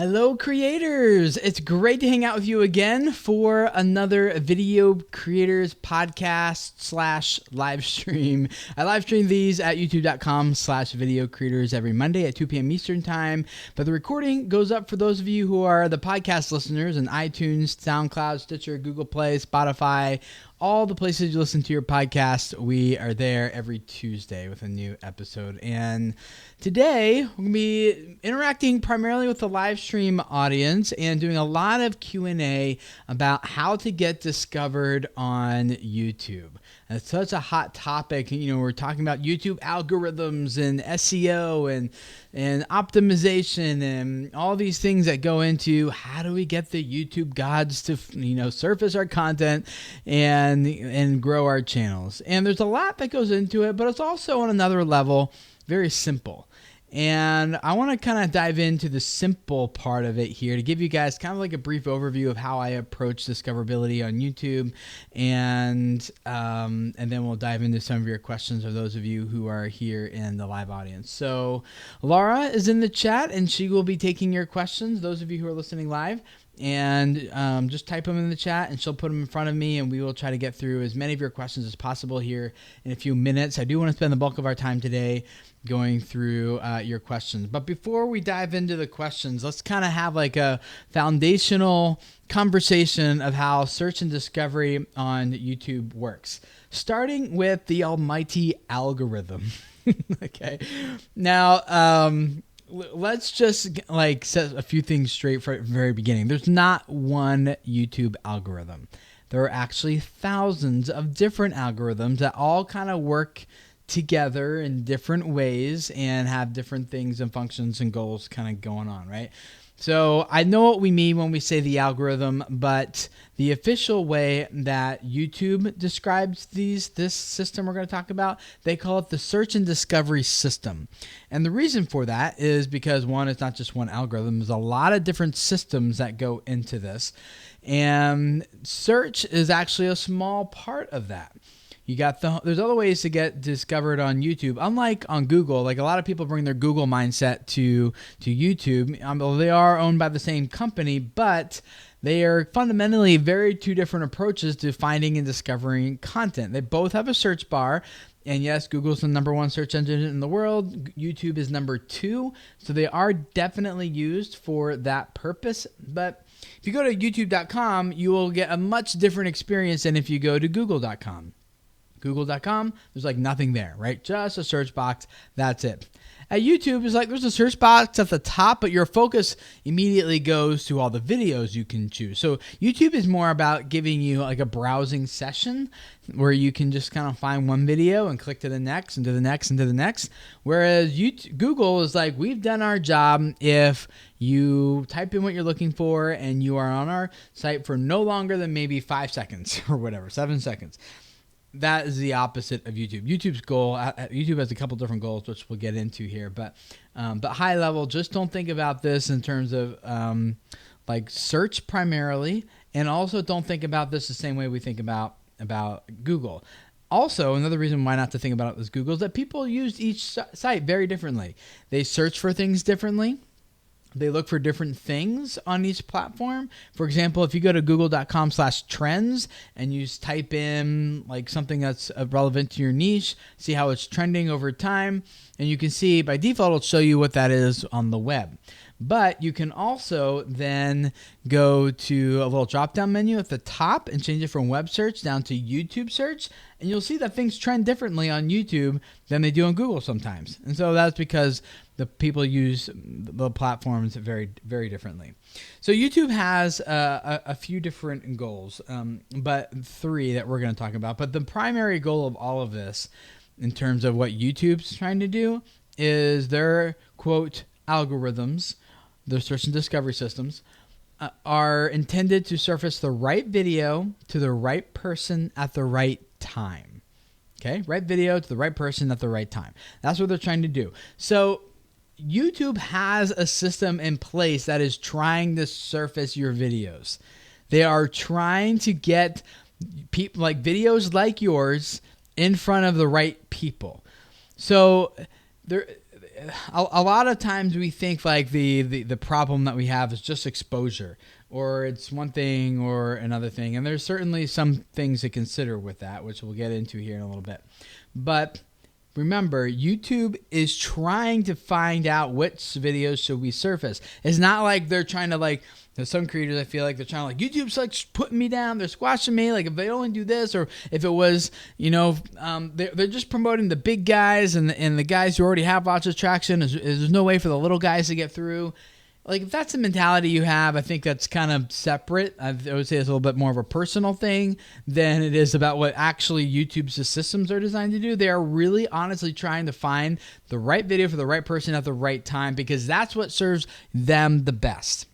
Hello creators! It's great to hang out with you again for another video creators podcast / live stream. I live stream these at youtube.com/video creators every Monday at 2 p.m. Eastern time, but the recording goes up for those of you who are the podcast listeners in iTunes, SoundCloud, Stitcher, Google Play, Spotify, all the places you listen to your podcast. We are there every Tuesday with a new episode. And today, we're going to be interacting primarily with the live stream audience and doing a lot of Q&A about how to get discovered on YouTube. And it's such a hot topic. You know, we're talking about YouTube algorithms and SEO and optimization and all these things that go into how do we get the YouTube gods to, surface our content and grow our channels. And there's a lot that goes into it, but it's also on another level very simple. And I want to kind of dive into the simple part of it here to give you guys kind of like a brief overview of how I approach discoverability on YouTube, and then we'll dive into some of your questions or those of you who are here in the live audience. So Laura is in the chat and she will be taking your questions, those of you who are listening live. And just type them in the chat and she'll put them in front of me and we will try to get through as many of your questions as possible here in a few minutes. I do want to spend the bulk of our time today going through your questions. But before we dive into the questions, let's kind of have like a foundational conversation of how search and discovery on YouTube works, starting with the almighty algorithm. Okay. Now, let's just set a few things straight from the very beginning. There's not one YouTube algorithm. There are actually thousands of different algorithms that all kind of work together in different ways and have different things and functions and goals kind of going on, right? So I know what we mean when we say the algorithm, but the official way that YouTube describes this system we're going to talk about, they call it the search and discovery system. And the reason for that is because, one, it's not just one algorithm. There's a lot of different systems that go into this. And search is actually a small part of that. There's other ways to get discovered on YouTube. Unlike on Google, like a lot of people bring their Google mindset to YouTube. They are owned by the same company, but they are fundamentally two different approaches to finding and discovering content. They both have a search bar. And yes, Google's the number one search engine in the world. YouTube is number 2. So they are definitely used for that purpose. But if you go to youtube.com, you will get a much different experience than if you go to google.com. Google.com, there's like nothing there, right? Just a search box. That's it. At YouTube, it's like there's a search box at the top, but your focus immediately goes to all the videos you can choose. So YouTube is more about giving you like a browsing session where you can just kind of find one video and click to the next and to the next and to the next. Whereas Google is like, we've done our job. If you type in what you're looking for and you are on our site for no longer than maybe 5 seconds or whatever, 7 seconds. That is the opposite of YouTube. YouTube's goal, YouTube has a couple different goals, which we'll get into here. But high level, just don't think about this in terms of search primarily. And also don't think about this the same way we think about Google. Also, another reason why not to think about it as Google is that people use each site very differently. They search for things differently. They look for different things on each platform. For example, if you go to google.com/trends and you type in like something that's relevant to your niche, see how it's trending over time, and you can see by default it'll show you what that is on the web. But you can also then go to a little drop-down menu at the top and change it from web search down to YouTube search, and you'll see that things trend differently on YouTube than they do on Google sometimes. And so that's because the people use the platforms very, very differently. So YouTube has a few different goals, but 3 that we're going to talk about. But the primary goal of all of this, in terms of what YouTube's trying to do, is their, quote, algorithms, their search and discovery systems, are intended to surface the right video to the right person at the right time. Okay, right video to the right person at the right time. That's what they're trying to do. So YouTube has a system in place that is trying to surface your videos. They are trying to get people like videos like yours in front of the right people. So a lot of times we think like the problem that we have is just exposure, or it's one thing or another thing. And there's certainly some things to consider with that, which we'll get into here in a little bit. But remember, YouTube is trying to find out which videos should we surface. It's not like they're trying to like, there's some creators I feel like they're trying to like, YouTube's like putting me down, they're squashing me, like if they only do this, or if it was, they're just promoting the big guys and the guys who already have lots of traction. There's no way for the little guys to get through. Like if that's the mentality you have, I think that's kind of separate. I would say it's a little bit more of a personal thing than it is about what actually YouTube's systems are designed to do. They are really honestly trying to find the right video for the right person at the right time, because that's what serves them the best.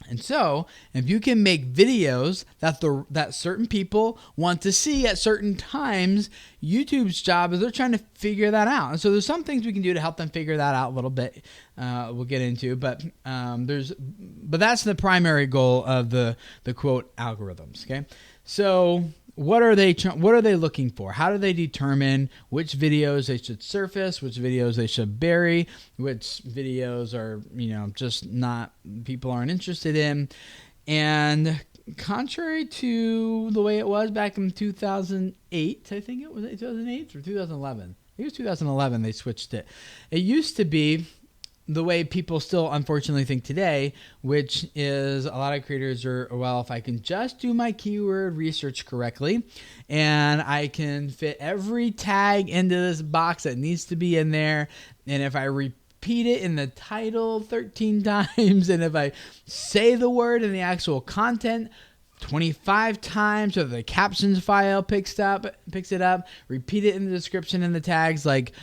And so, if you can make videos that certain people want to see at certain times, YouTube's job is they're trying to figure that out. And so there's some things we can do to help them figure that out a little bit. We'll get into, but that's the primary goal of the quote algorithms. Okay, so what are they looking for? How do they determine which videos they should surface, which videos they should bury, which videos are just not, people aren't interested in? And contrary to the way it was back in 2008, I think it was 2008 or 2011. I think it was 2011 they switched it. It used to be the way people still unfortunately think today, which is a lot of creators are, well, if I can just do my keyword research correctly and I can fit every tag into this box that needs to be in there, and if I repeat it in the title 13 times, and if I say the word in the actual content 25 times, so the captions file picks it up, repeat it in the description and the tags, like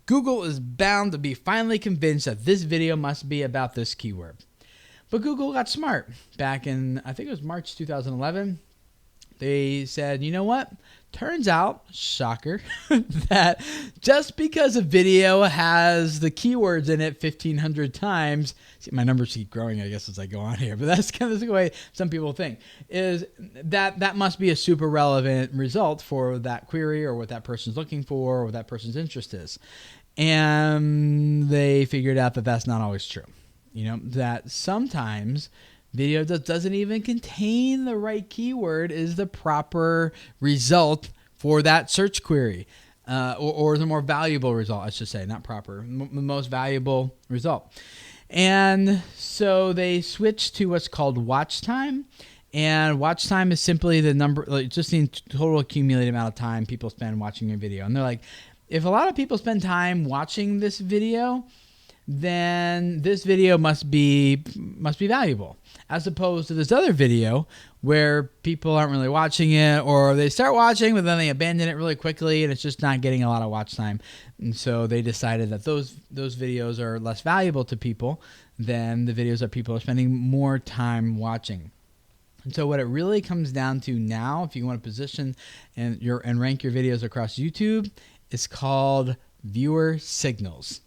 Google is bound to be finally convinced that this video must be about this keyword. But Google got smart. Back in, I think it was March 2011, they said, you know what? Turns out, shocker, that just because a video has the keywords in it 1,500 times, see, my numbers keep growing, I guess, as I go on here, but that's kind of the way some people think, is that must be a super relevant result for that query or what that person's looking for or what that person's interest is. And they figured out that that's not always true. That sometimes video that doesn't even contain the right keyword is the proper result for that search query, or the more valuable result, I should say, not proper, the most valuable result. And so they switched to what's called watch time. And watch time is simply the number, like just the total accumulated amount of time people spend watching your video. And they're like, if a lot of people spend time watching this video, then this video must be valuable, as opposed to this other video where people aren't really watching it, or they start watching but then they abandon it really quickly and it's just not getting a lot of watch time. And so they decided that those videos are less valuable to people than the videos that people are spending more time watching. And so what it really comes down to now, if you want to position and rank your videos across YouTube, is called viewer signals.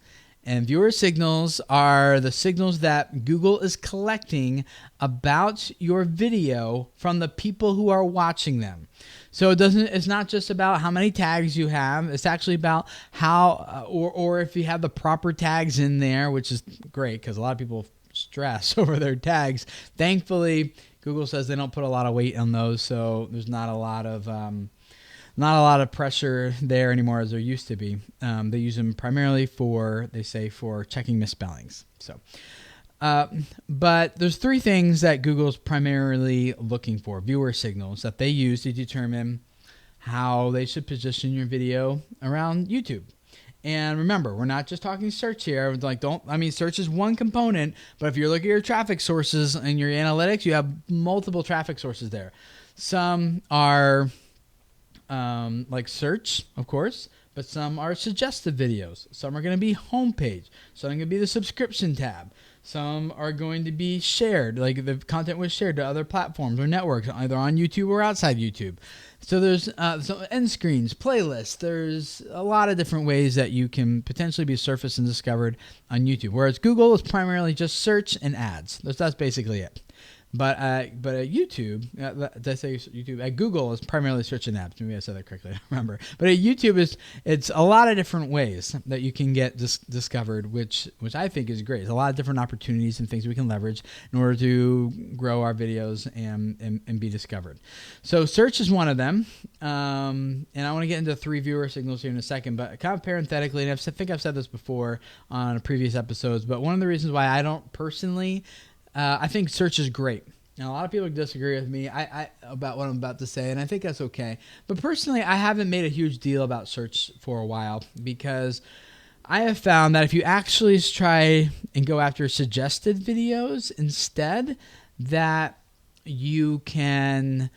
And viewer signals are the signals that Google is collecting about your video from the people who are watching them. So it's not just about how many tags you have. It's actually about how, or if you have the proper tags in there, which is great because a lot of people stress over their tags. Thankfully, Google says they don't put a lot of weight on those, so there's not a lot of pressure there anymore as there used to be. They use them primarily for checking misspellings. So, but there's three things that Google's primarily looking for, viewer signals, that they use to determine how they should position your video around YouTube. And remember, we're not just talking search here. Search is one component, but if you're looking at your traffic sources and your analytics, you have multiple traffic sources there. Some are like search, of course, but some are suggestive videos. Some are going to be homepage. Some are going to be the subscription tab. Some are going to be shared, like the content was shared to other platforms or networks, either on YouTube or outside YouTube. So there's end screens, playlists. There's a lot of different ways that you can potentially be surfaced and discovered on YouTube, whereas Google is primarily just search and ads. That's basically it. But at YouTube, did I say YouTube? At Google is primarily search and apps. Maybe I said that correctly. I don't remember. But at YouTube it's a lot of different ways that you can get discovered, which I think is great. There's a lot of different opportunities and things we can leverage in order to grow our videos and be discovered. So search is one of them. And I want to get into 3 viewer signals here in a second, but kind of parenthetically, and I think I've said this before on previous episodes, but one of the reasons why I don't personally I think search is great. Now, a lot of people disagree with me about what I'm about to say, and I think that's okay. But personally, I haven't made a huge deal about search for a while because I have found that if you actually try and go after suggested videos instead, that you can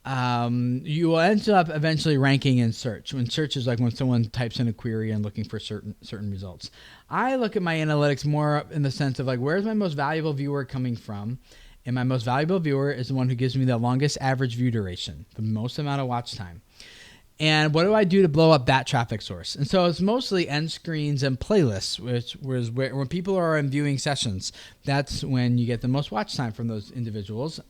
you will end up eventually ranking in search. When search is like when someone types in a query and looking for certain results. I look at my analytics more in the sense of like, where's my most valuable viewer coming from? And my most valuable viewer is the one who gives me the longest average view duration, the most amount of watch time. And what do I do to blow up that traffic source? And so it's mostly end screens and playlists, which was when people are in viewing sessions. That's when you get the most watch time from those individuals.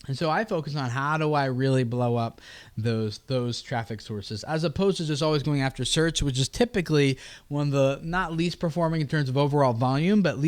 And so I focus on how do I really blow up those traffic sources, as opposed to just always going after search, which is typically one of the not least performing in terms of overall volume, but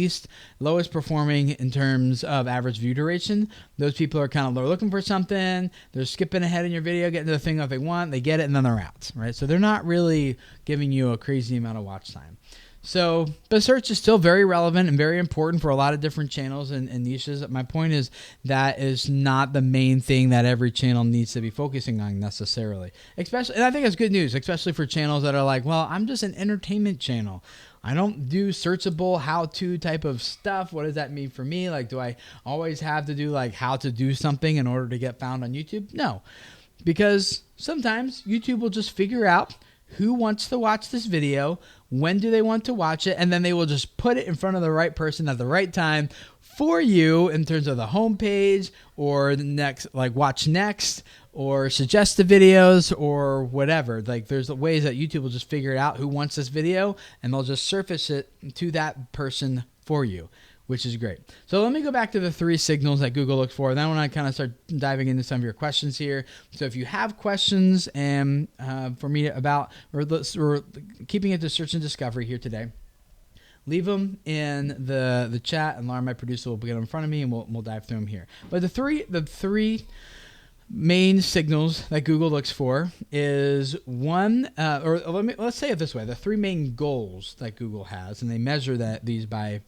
lowest performing in terms of average view duration. Those people are kind of looking for something, they're skipping ahead in your video, getting to the thing that they want, they get it, and then they're out, right? So they're not really giving you a crazy amount of watch time. So, but search is still very relevant and very important for a lot of different channels and niches. My point is that is not the main thing that every channel needs to be focusing on necessarily. Especially, and I think it's good news, especially for channels that are like, well, I'm just an entertainment channel. I don't do searchable how-to type of stuff. What does that mean for me? Like, do I always have to do like how to do something in order to get found on YouTube? No, because sometimes YouTube will just figure out who wants to watch this video, when do they want to watch it, and then they will just put it in front of the right person at the right time for you in terms of the homepage or the next, like watch next or suggest the videos or whatever. Like there's ways that YouTube will just figure it out who wants this video and they'll just surface it to that person for you, which is great. So let me go back to the 3 signals that Google looks for. Then when I kind of start diving into some of your questions here. So if you have questions and for me about or keeping it to search and discovery here today, leave them in the chat, and Lauren, my producer, will get them in front of me, and we'll dive through them here. But the three main signals that Google looks for is one, let's say it this way: the 3 main goals that Google has, and they measure these by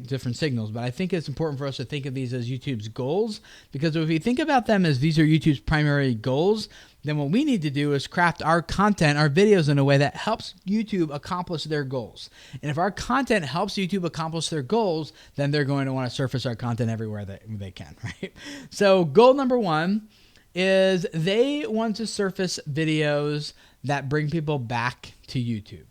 different signals, but I think it's important for us to think of these as YouTube's goals, because if we think about them as these are YouTube's primary goals, then what we need to do is craft our content, our videos in a way that helps YouTube accomplish their goals. And if our content helps YouTube accomplish their goals, then they're going to want to surface our content everywhere that they can, right? So goal number 1 is they want to surface videos that bring people back to YouTube.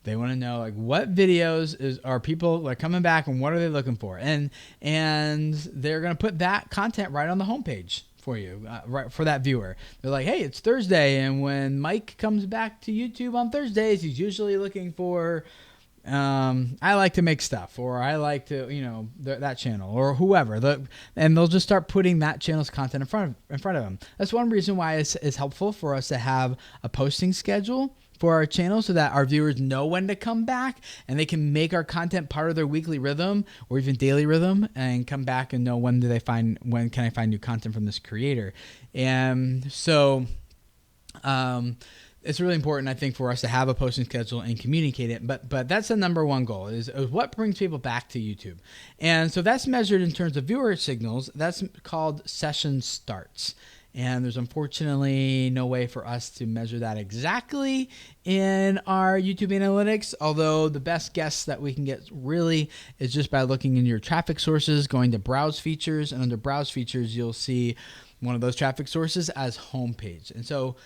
They want to know like what videos are people like coming back and what are they looking for, and they're going to put that content right on the homepage for you, right for that viewer. They're like, hey, it's Thursday, and when Mike comes back to YouTube on Thursdays, he's usually looking for I like to make stuff, or I like to that channel or whoever. And they'll just start putting that channel's content in front of them. That's one reason why it's helpful for us to have a posting schedule for our channel so that our viewers know when to come back and they can make our content part of their weekly rhythm or even daily rhythm and come back and know when can I find new content from this creator. And so it's really important, I think, for us to have a posting schedule and communicate it. But that's the number 1 goal is what brings people back to YouTube. And so that's measured in terms of viewer signals. That's called session starts. And there's unfortunately no way for us to measure that exactly in our YouTube analytics, although the best guess that we can get really is just by looking in your traffic sources, going to browse features, and under browse features, you'll see one of those traffic sources as homepage. And so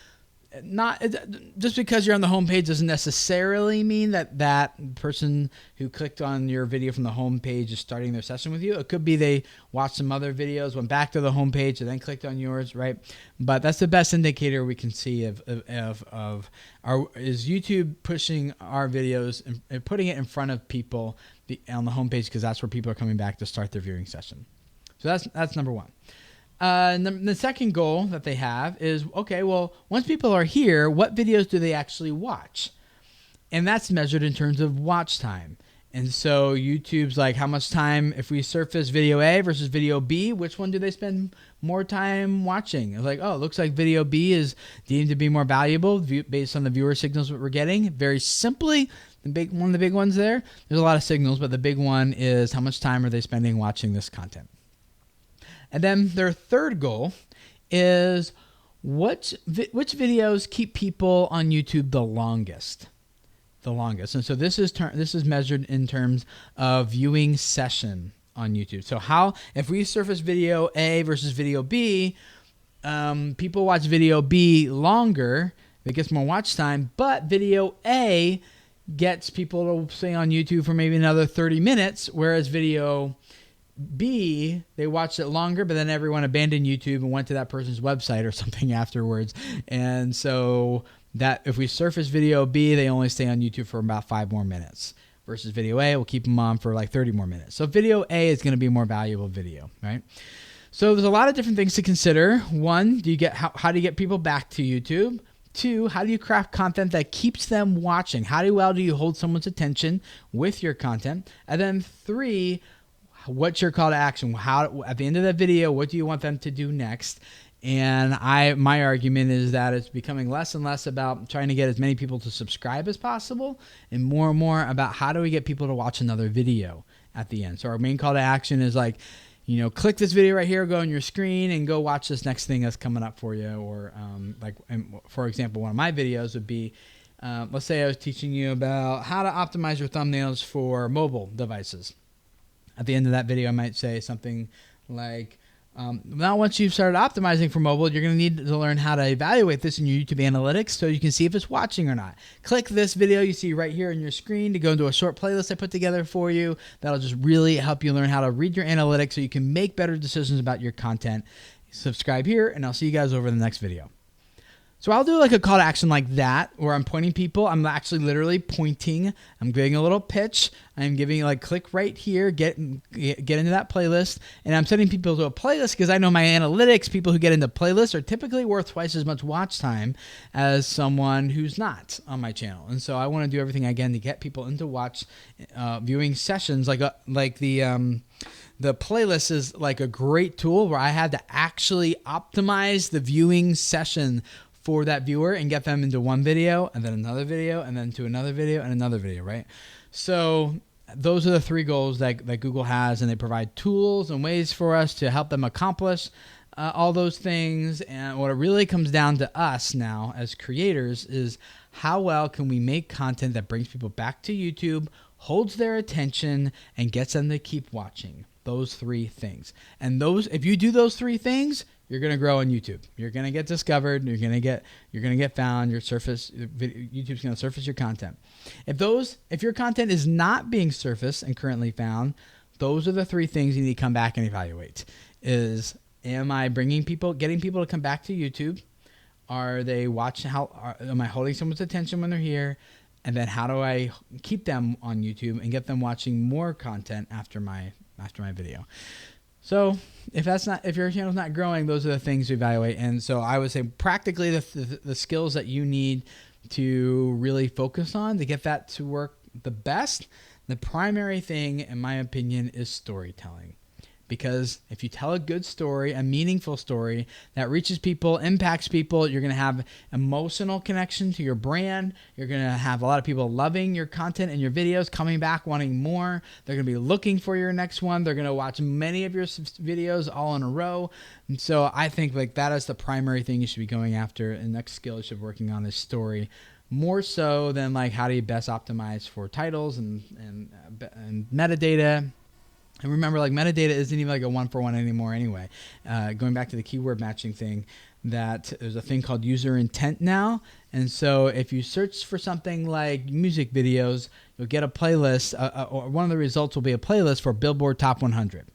just because you're on the homepage doesn't necessarily mean that person who clicked on your video from the homepage is starting their session with you. It could be they watched some other videos, went back to the homepage, and then clicked on yours, right? But that's the best indicator we can see is YouTube pushing our videos and putting it in front of people on the homepage, because that's where people are coming back to start their viewing session. So So that's number one. The second goal that they have is, okay, well, once people are here, what videos do they actually watch? And that's measured in terms of watch time. And so YouTube's like, how much time, if we surface video A versus video B, which one do they spend more time watching? It's like, oh, it looks like video B is deemed to be more valuable based on the viewer signals that we're getting. Very simply, one of the big ones there's a lot of signals, but the big one is how much time are they spending watching this content? And then their third goal is which videos keep people on YouTube the longest. And so this is measured in terms of viewing session on YouTube. So if we surface video A versus video B, people watch video B longer, it gets more watch time, but video A gets people to stay on YouTube for maybe another 30 minutes, whereas video B, they watched it longer, but then everyone abandoned YouTube and went to that person's website or something afterwards. And so that if we surface video B, they only stay on YouTube for about 5 more minutes versus video A, we'll keep them on for like 30 more minutes. So video A is going to be a more valuable video, right? So there's a lot of different things to consider. One, how do you get people back to YouTube? 2, how do you craft content that keeps them watching? How well do you hold someone's attention with your content? And then 3, what's your call to action? At the end of that video, what do you want them to do next? And my argument is that it's becoming less and less about trying to get as many people to subscribe as possible, and more about how do we get people to watch another video at the end. So our main call to action is like, click this video right here, go on your screen, and go watch this next thing that's coming up for you. Or for example, one of my videos would be, let's say I was teaching you about how to optimize your thumbnails for mobile devices. At the end of that video, I might say something like, now once you've started optimizing for mobile, you're going to need to learn how to evaluate this in your YouTube analytics so you can see if it's watching or not. Click this video you see right here on your screen to go into a short playlist I put together for you. That'll just really help you learn how to read your analytics so you can make better decisions about your content. Subscribe here, and I'll see you guys over in the next video. So I'll do like a call to action like that, where I'm pointing people. I'm actually literally pointing. I'm giving a little pitch. I'm giving like, click right here, get into that playlist. And I'm sending people to a playlist because I know my analytics, people who get into playlists are typically worth twice as much watch time as someone who's not on my channel. And so I want to do everything I can to get people into viewing sessions like the playlist is like a great tool where I had to actually optimize the viewing session for that viewer and get them into one video and then another video and then to another video and another video, right? So those are the 3 goals that Google has, and they provide tools and ways for us to help them accomplish all those things. And what it really comes down to us now as creators is how well can we make content that brings people back to YouTube, holds their attention, and gets them to keep watching. Those 3 things. And if you do those 3 things, you're going to grow on YouTube. You're going to get discovered. You're going to get found. YouTube's going to surface your content. If your content is not being surfaced and currently found, those are the 3 things you need to come back and evaluate. Am I getting people to come back to YouTube? Are they watching? Am I holding someone's attention when they're here? And then how do I keep them on YouTube and get them watching more content after my video? So if your channel's not growing, those are the things to evaluate. And so I would say practically the skills that you need to really focus on to get that to work the best, the primary thing, in my opinion, is storytelling. Because if you tell a good story, a meaningful story that reaches people, impacts people, you're going to have emotional connection to your brand. You're going to have a lot of people loving your content and your videos, coming back, wanting more. They're going to be looking for your next one. They're going to watch many of your videos all in a row. And so I think like that is the primary thing you should be going after. And next skill you should be working on is story, more so than like how do you best optimize for titles and metadata. And remember, like metadata isn't even like a 1-for-1 anymore anyway. Going back to the keyword matching thing, that there's a thing called user intent now. And so if you search for something like music videos, you'll get a playlist, or one of the results will be a playlist for Billboard Top 100.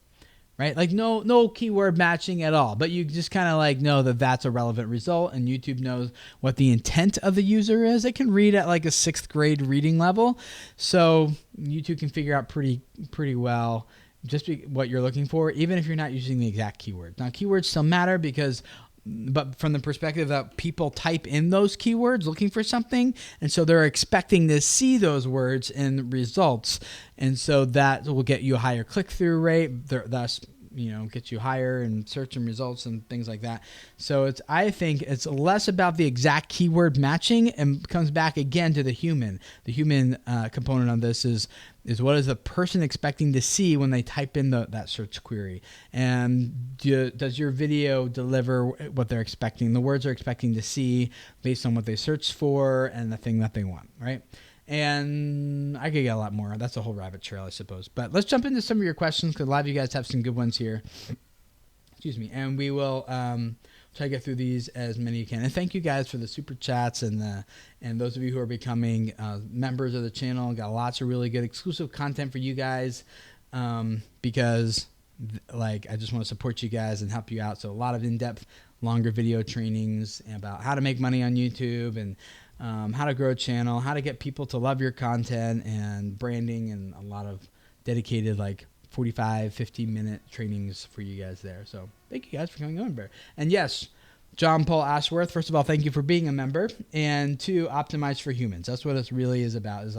Right? Like no keyword matching at all, but you just kind of like know that that's a relevant result, and YouTube knows what the intent of the user is. It can read at like a 6th grade reading level. So YouTube can figure out pretty well what you're looking for, even if you're not using the exact keywords. Now, keywords still matter but from the perspective that people type in those keywords looking for something, and so they're expecting to see those words in results, and so that will get you a higher click-through rate, thus get you higher in search and results and things like that. So I think it's less about the exact keyword matching and comes back again to the human. The human component of this is what is the person expecting to see when they type in that search query, and does your video deliver what they're expecting, the words they're expecting to see based on what they searched for and the thing that they want, right? And I could get a lot more. That's a whole rabbit trail, I suppose. But let's jump into some of your questions, because a lot of you guys have some good ones here. Excuse me. And we will try to get through these as many as you can. And thank you guys for the super chats and those of you who are becoming members of the channel. Got lots of really good exclusive content for you guys, because I just want to support you guys and help you out. So a lot of in-depth, longer video trainings about how to make money on YouTube, and how to grow a channel, how to get people to love your content, and branding, and a lot of dedicated 45, 50-minute trainings for you guys there. So thank you guys for coming on, Bear. And yes, John Paul Ashworth, first of all, thank you for being a member. And 2, optimize for humans. That's what this really is about, is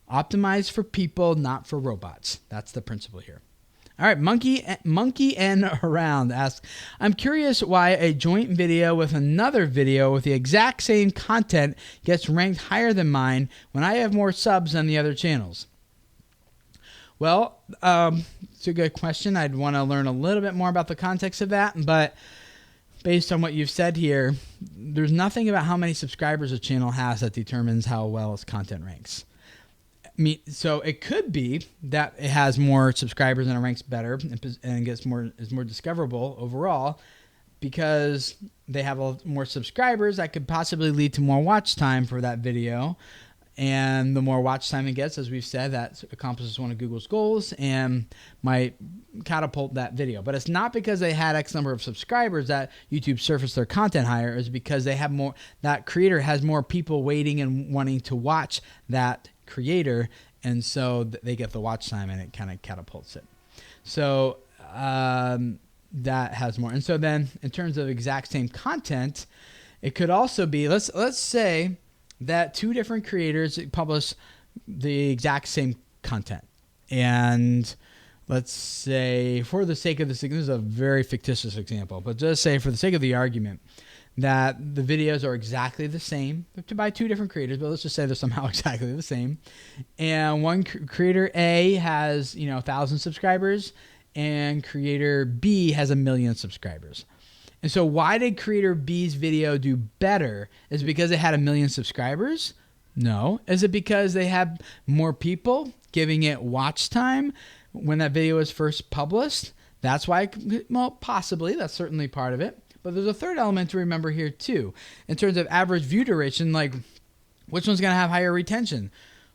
optimize for people, not for robots. That's the principle here. All right, Monkey and Around asks, I'm curious why a joint video with another video with the exact same content gets ranked higher than mine when I have more subs than the other channels. Well, it's a good question. I'd want to learn a little bit more about the context of that, but based on what you've said here, there's nothing about how many subscribers a channel has that determines how well its content ranks. So it could be that it has more subscribers and it ranks better and is more discoverable overall because they have more subscribers. That could possibly lead to more watch time for that video. And the more watch time it gets, as we've said, that accomplishes one of Google's goals and might catapult that video. But it's not because they had X number of subscribers that YouTube surfaced their content higher. It's because they have more, that creator has more people waiting and wanting to watch that creator, and so they get the watch time and it kind of catapults it. So that has more. And so then in terms of exact same content, it could also be, let's say that 2 different creators publish the exact same content, and let's say, for the sake of this is a very fictitious example, but just say for the sake of the argument that the videos are exactly the same by 2 different creators, but let's just say they're somehow exactly the same. And one creator A has 1,000 subscribers, and creator B has 1 million subscribers. And so why did creator B's video do better? Is it because it had 1 million subscribers? No. Is it because they had more people giving it watch time when that video was first published? That's why, well, possibly. That's certainly part of it. But there's a third element to remember here too. In terms of average view duration, which one's going to have higher retention?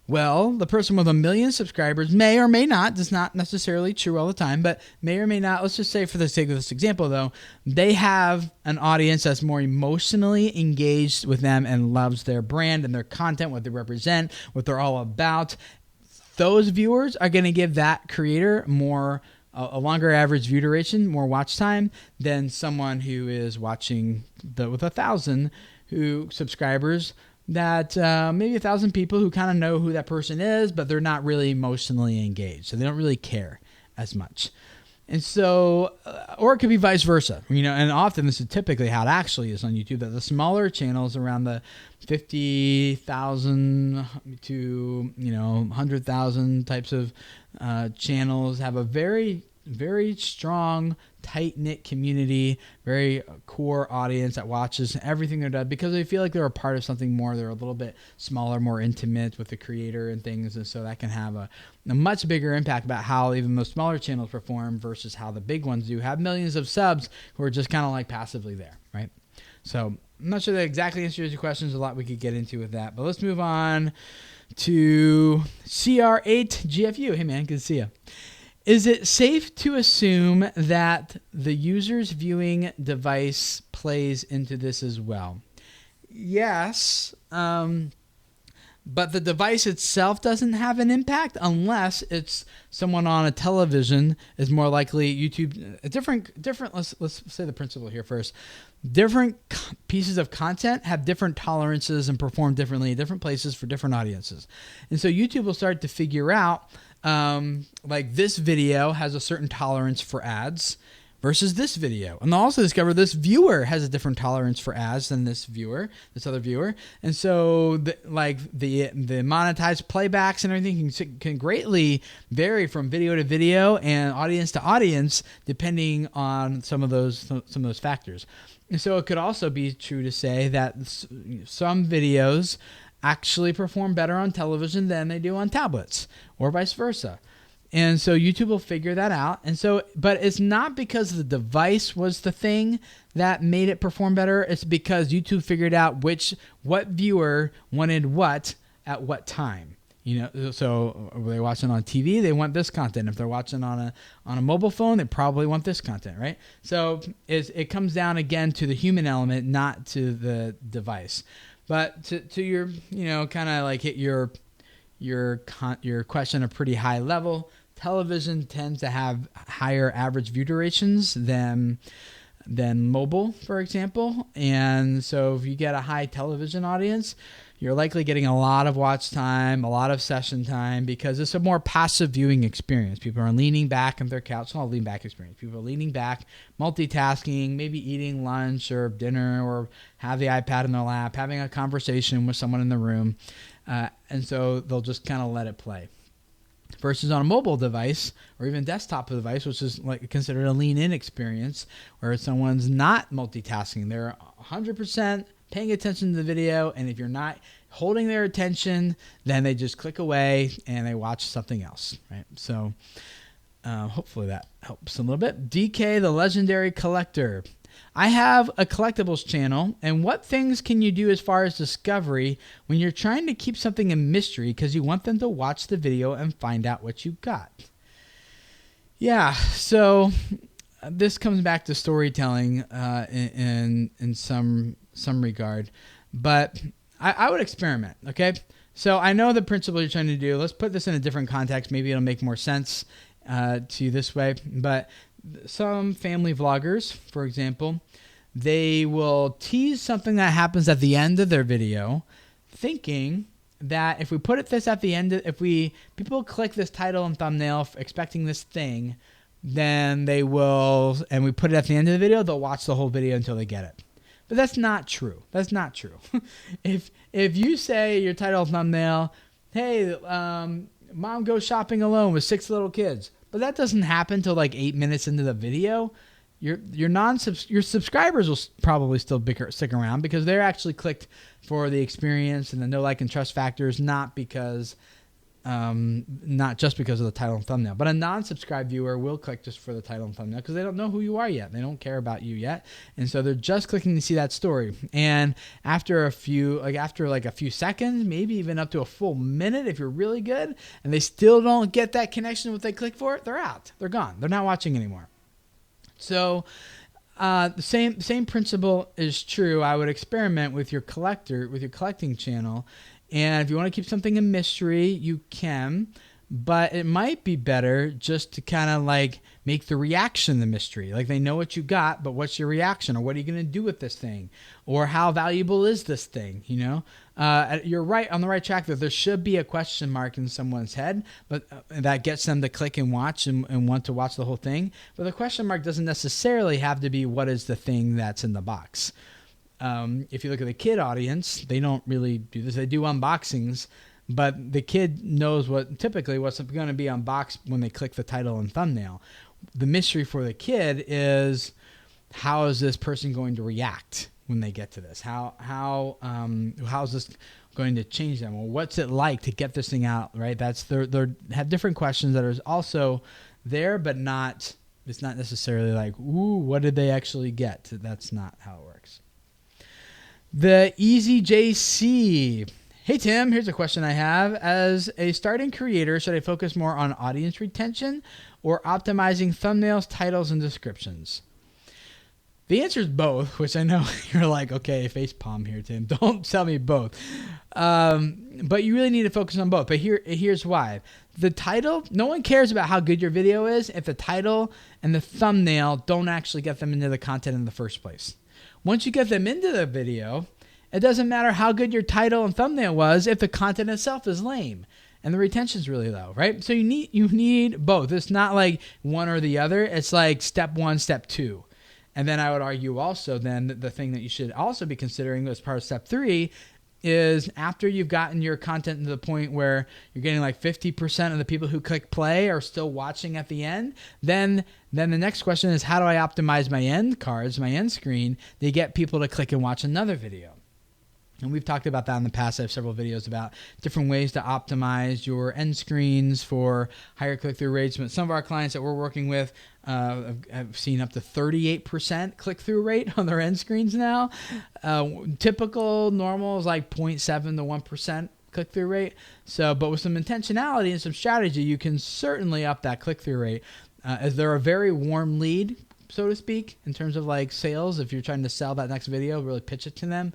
Well, the person with 1 million subscribers may or may not, it's not necessarily true all the time, but may or may not, let's just say for the sake of this example though, they have an audience that's more emotionally engaged with them and loves their brand and their content, what they represent, what they're all about. Those viewers are going to give that creator a longer average view duration, more watch time than someone who is watching with 1,000 subscribers that maybe 1,000 people who kind of know who that person is, but they're not really emotionally engaged. So they don't really care as much. And so, or it could be vice versa, and often this is typically how it actually is on YouTube, that the smaller channels around the 50,000 to, 100,000 types of channels have a very, very strong, tight-knit community, very core audience that watches everything they're done because they feel like they're a part of something more. They're a little bit smaller, more intimate with the creator and things, and so that can have a much bigger impact about how even those smaller channels perform versus how the big ones do. Have millions of subs who are just kind of passively there, right? So I'm not sure that exactly answers your questions. A lot we could get into with that, but let's move on to CR8GFU. Hey man, good to see you. Is it safe to assume that the user's viewing device plays into this as well? Yes. But the device itself doesn't have an impact unless it's someone on a television is more likely YouTube. Different. Let's say the principle here first. Different pieces of content have different tolerances and perform differently in different places for different audiences. And so YouTube will start to figure out like this video has a certain tolerance for ads versus this video. And they'll also discover this viewer has a different tolerance for ads than this other viewer. And so the monetized playbacks and everything can greatly vary from video to video and audience to audience depending on some of those factors. And so it could also be true to say that some videos actually perform better on television than they do on tablets or vice versa. And so YouTube will figure that out. And so, but it's not because the device was the thing that made it perform better. It's because YouTube figured out what viewer wanted what at what time. So are they watching on TV? They want this content. If they're watching on a mobile phone, they probably want this content, right? So it comes down again to the human element, not to the device. But to your, kind of like hit your question a pretty high level. Television tends to have higher average view durations than mobile, for example. And so if you get a high television audience, you're likely getting a lot of watch time, a lot of session time, because it's a more passive viewing experience. People are leaning back on their couch. It's not a lean back experience. People are leaning back, multitasking, maybe eating lunch or dinner, or have the iPad in their lap, having a conversation with someone in the room. And so they'll just kind of let it play. Versus on a mobile device or even desktop device, which is like considered a lean-in experience, where someone's not multitasking. They're 100% paying attention to the video, and if you're not holding their attention, then they just click away and they watch something else, right? So hopefully that helps a little bit. DK, the legendary collector. I have a collectibles channel, and what things can you do as far as discovery when you're trying to keep something a mystery because you want them to watch the video and find out what you got? Yeah, so this comes back to storytelling in some regard, but I would experiment, okay? So I know the principle you're trying to do. Let's put this in a different context. Maybe it'll make more sense to you this way, but some family vloggers, for example, they will tease something that happens at the end of their video, thinking that if we put this at the end, people click this title and thumbnail expecting this thing, then they will, and we put it at the end of the video, they'll watch the whole video until they get it. But that's not true. That's not true. If you say your title and thumbnail, hey, mom goes shopping alone with 6 little kids, but that doesn't happen till like 8 minutes into the video, your subscribers will probably still stick around because they're actually clicked for the experience and the know, like, and trust factors, not just because of the title and thumbnail. But a non-subscribed viewer will click just for the title and thumbnail because they don't know who you are yet. They don't care about you yet, and so they're just clicking to see that story. And after a few seconds, maybe even up to a full minute, if you're really good, and they still don't get that connection, what they click for, they're out. They're gone. They're not watching anymore. So the same principle is true. I would experiment with your collecting channel. And if you want to keep something a mystery, you can, but it might be better just to kind of like make the reaction the mystery. Like they know what you got, but what's your reaction? Or what are you going to do with this thing? Or how valuable is this thing? You're right on the right track that there should be a question mark in someone's head, but that gets them to click and watch and want to watch the whole thing. But the question mark doesn't necessarily have to be what is the thing that's in the box. If you look at the kid audience, they don't really do this. They do unboxings, but the kid knows typically what's going to be unboxed when they click the title and thumbnail. The mystery for the kid is, how is this person going to react when they get to this? How is this going to change them? Well, what's it like to get this thing out, right? They have different questions that are also there, but it's not necessarily like, ooh, what did they actually get? That's not how it works. The Easy JC. Hey, Tim, here's a question I have. As a starting creator, should I focus more on audience retention or optimizing thumbnails, titles, and descriptions? The answer is both, which I know you're like, okay, face palm here, Tim. Don't tell me both. But you really need to focus on both. But here's why. The title, no one cares about how good your video is if the title and the thumbnail don't actually get them into the content in the first place. Once you get them into the video, it doesn't matter how good your title and thumbnail was if the content itself is lame and the retention's really low, right? So you need both. It's not like one or the other. It's like step one, step two. And then I would argue also then the thing that you should also be considering as part of step three is after you've gotten your content to the point where you're getting like 50% of the people who click play are still watching at the end, then the next question is, how do I optimize my end cards, my end screen, to get people to click and watch another video? And we've talked about that in the past. I have several videos about different ways to optimize your end screens for higher click-through rates. But some of our clients that we're working with have seen up to 38% click-through rate on their end screens now. Typical normal is like 0.7 to 1% click-through rate. So, but with some intentionality and some strategy, you can certainly up that click-through rate. As they're a very warm lead, so to speak, in terms of like sales. If you're trying to sell that next video, really pitch it to them.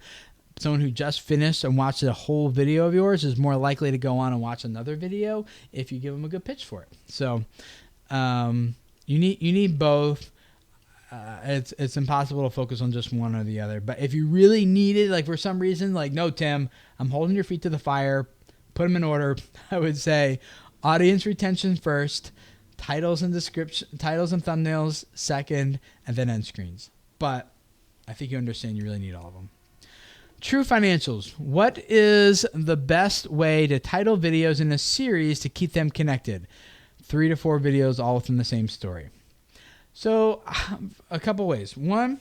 Someone who just finished and watched a whole video of yours is more likely to go on and watch another video if you give them a good pitch for it. So you need both. It's impossible to focus on just one or the other. But if you really need it, like for some reason, like, no, Tim, I'm holding your feet to the fire, put them in order. I would say audience retention first, titles and thumbnails second, and then end screens. But I think you understand you really need all of them. True financials. What is the best way to title videos in a series to keep them connected? 3 to 4 videos all within the same story. So a couple ways. One,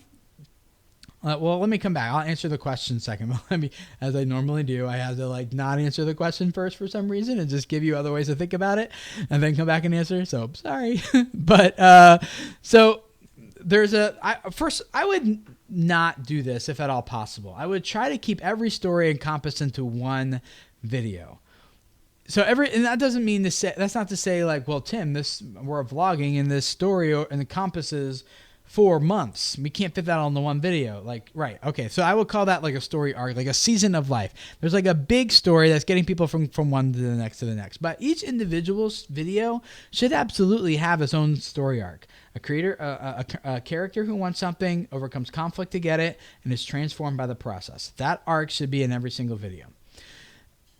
well, let me come back. I'll answer the question second. As I normally do, I have to like not answer the question first for some reason and just give you other ways to think about it and then come back and answer. So sorry. But so there's I would not do this if at all possible. I would try to keep every story encompassed into one video. So and that doesn't mean to say, that's not to say like, well, Tim, we're vlogging and this story encompasses 4 months. We can't fit that all into one video. Like, right. Okay. So I would call that like a story arc, like a season of life. There's like a big story that's getting people from one to the next to the next. But each individual video should absolutely have its own story arc. A creator, a character who wants something, overcomes conflict to get it, and is transformed by the process. That arc should be in every single video.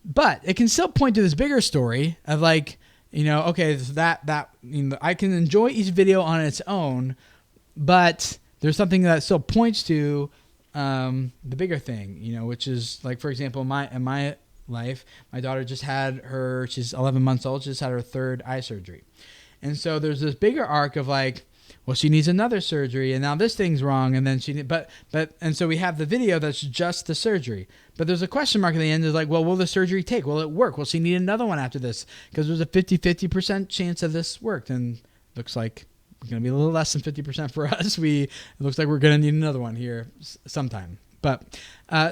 But it can still point to this bigger story of like, okay, I can enjoy each video on its own, but there's something that still points to the bigger thing, which is like, for example, in my life, my daughter she's 11 months old, she just had her 3rd eye surgery. And so there's this bigger arc of like, well, she needs another surgery, and now this thing's wrong, and then and so we have the video that's just the surgery. But there's a question mark at the end is like, well, will the surgery take? Will it work? Will she need another one after this? Because there's a 50% chance of this worked, and looks like it's going to be a little less than 50% for us. It looks like we're going to need another one here sometime. But